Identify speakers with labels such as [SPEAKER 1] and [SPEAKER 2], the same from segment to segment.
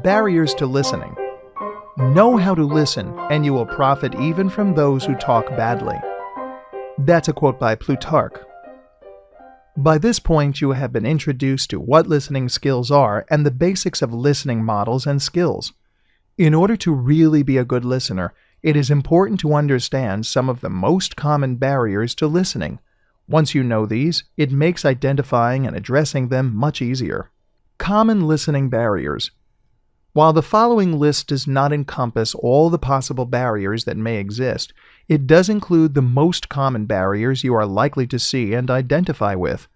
[SPEAKER 1] Barriers to listening. Know how to listen, and you will profit even from those who talk badly. That's a quote by Plutarch. By this point, you have been introduced to what listening skills are and the basics of listening models and skills. In order to really be a good listener, it is important to understand some of the most common barriers to listening. Once you know these, it makes identifying and addressing them much easier. Common listening barriers. While the following list does not encompass all the possible barriers that may exist, it does include the most common barriers you are likely to see and identify with.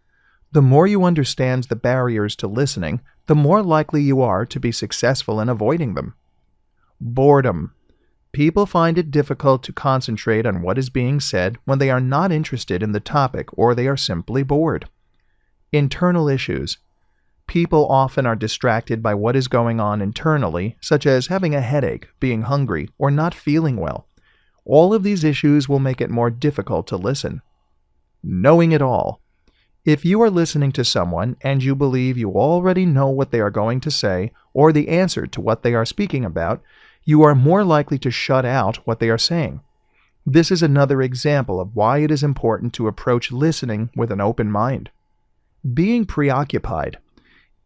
[SPEAKER 1] The more you understand the barriers to listening, the more likely you are to be successful in avoiding them. Boredom. People find it difficult to concentrate on what is being said when they are not interested in the topic or they are simply bored. Internal issues. People often are distracted by what is going on internally, such as having a headache, being hungry, or not feeling well. All of these issues will make it more difficult to listen. Knowing it all. If you are listening to someone and you believe you already know what they are going to say or the answer to what they are speaking about, you are more likely to shut out what they are saying. This is another example of why it is important to approach listening with an open mind. Being preoccupied.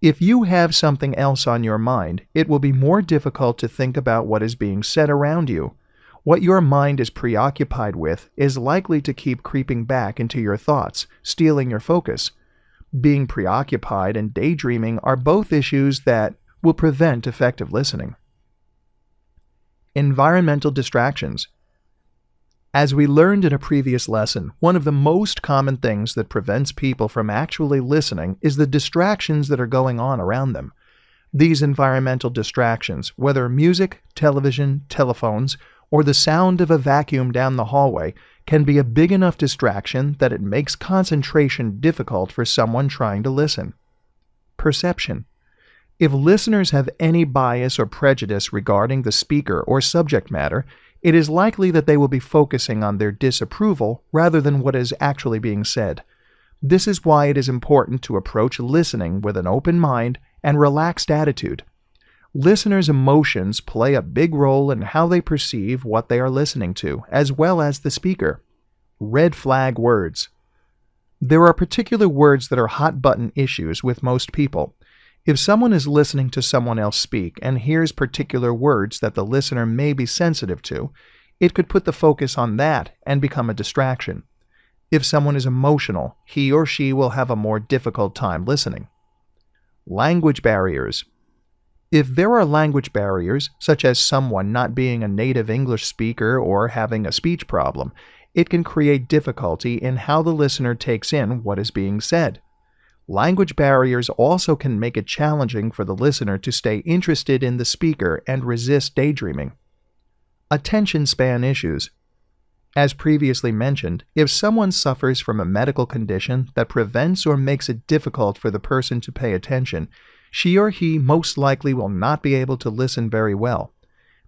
[SPEAKER 1] If you have something else on your mind, it will be more difficult to think about what is being said around you. What your mind is preoccupied with is likely to keep creeping back into your thoughts, stealing your focus. Being preoccupied and daydreaming are both issues that will prevent effective listening. Environmental distractions. As we learned in a previous lesson, one of the most common things that prevents people from actually listening is the distractions that are going on around them. These environmental distractions, whether music, television, telephones, or the sound of a vacuum down the hallway, can be a big enough distraction that it makes concentration difficult for someone trying to listen. Perception. If listeners have any bias or prejudice regarding the speaker or subject matter, it is likely that they will be focusing on their disapproval rather than what is actually being said. This is why it is important to approach listening with an open mind and relaxed attitude. Listeners' emotions play a big role in how they perceive what they are listening to, as well as the speaker. Red flag words. There are particular words that are hot-button issues with most people. If someone is listening to someone else speak and hears particular words that the listener may be sensitive to, it could put the focus on that and become a distraction. If someone is emotional, he or she will have a more difficult time listening. Language barriers. If there are language barriers, such as someone not being a native English speaker or having a speech problem, it can create difficulty in how the listener takes in what is being said. Language barriers also can make it challenging for the listener to stay interested in the speaker and resist daydreaming. Attention span issues. As previously mentioned, if someone suffers from a medical condition that prevents or makes it difficult for the person to pay attention, she or he most likely will not be able to listen very well.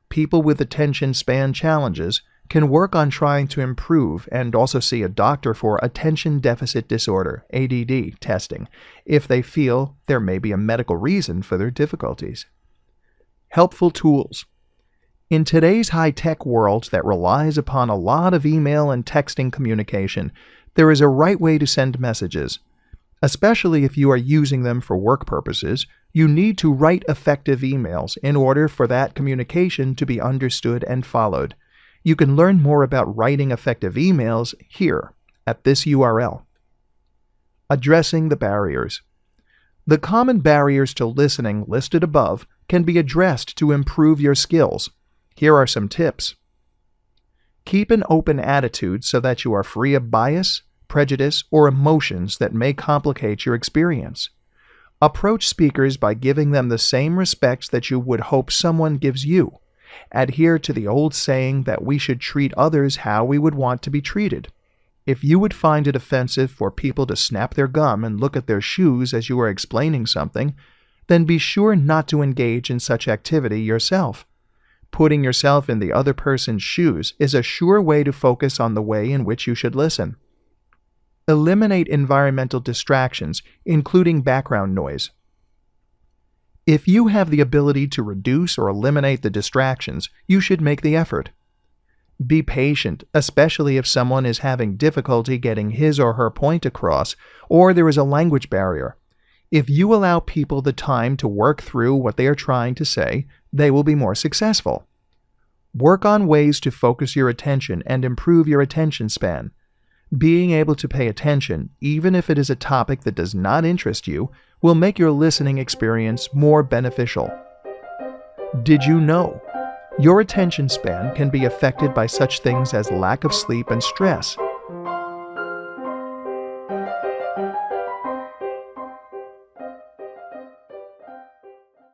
[SPEAKER 1] People with attention span challenges can work on trying to improve and also see a doctor for attention deficit disorder, ADD, testing, if they feel there may be a medical reason for their difficulties. Helpful tools. In today's high-tech world that relies upon a lot of email and texting communication, there is a right way to send messages. Especially if you are using them for work purposes, you need to write effective emails in order for that communication to be understood and followed. You can learn more about writing effective emails here, at this URL. Addressing the barriers. The common barriers to listening listed above can be addressed to improve your skills. Here are some tips. Keep an open attitude so that you are free of bias, prejudice, or emotions that may complicate your experience. Approach speakers by giving them the same respect that you would hope someone gives you. Adhere to the old saying that we should treat others how we would want to be treated. If you would find it offensive for people to snap their gum and look at their shoes as you are explaining something, then be sure not to engage in such activity yourself. Putting yourself in the other person's shoes is a sure way to focus on the way in which you should listen. Eliminate environmental distractions, including background noise. If you have the ability to reduce or eliminate the distractions, you should make the effort. Be patient, especially if someone is having difficulty getting his or her point across, or there is a language barrier. If you allow people the time to work through what they are trying to say, they will be more successful. Work on ways to focus your attention and improve your attention span. Being able to pay attention, even if it is a topic that does not interest you, will make your listening experience more beneficial. Did you know? Your attention span can be affected by such things as lack of sleep and stress.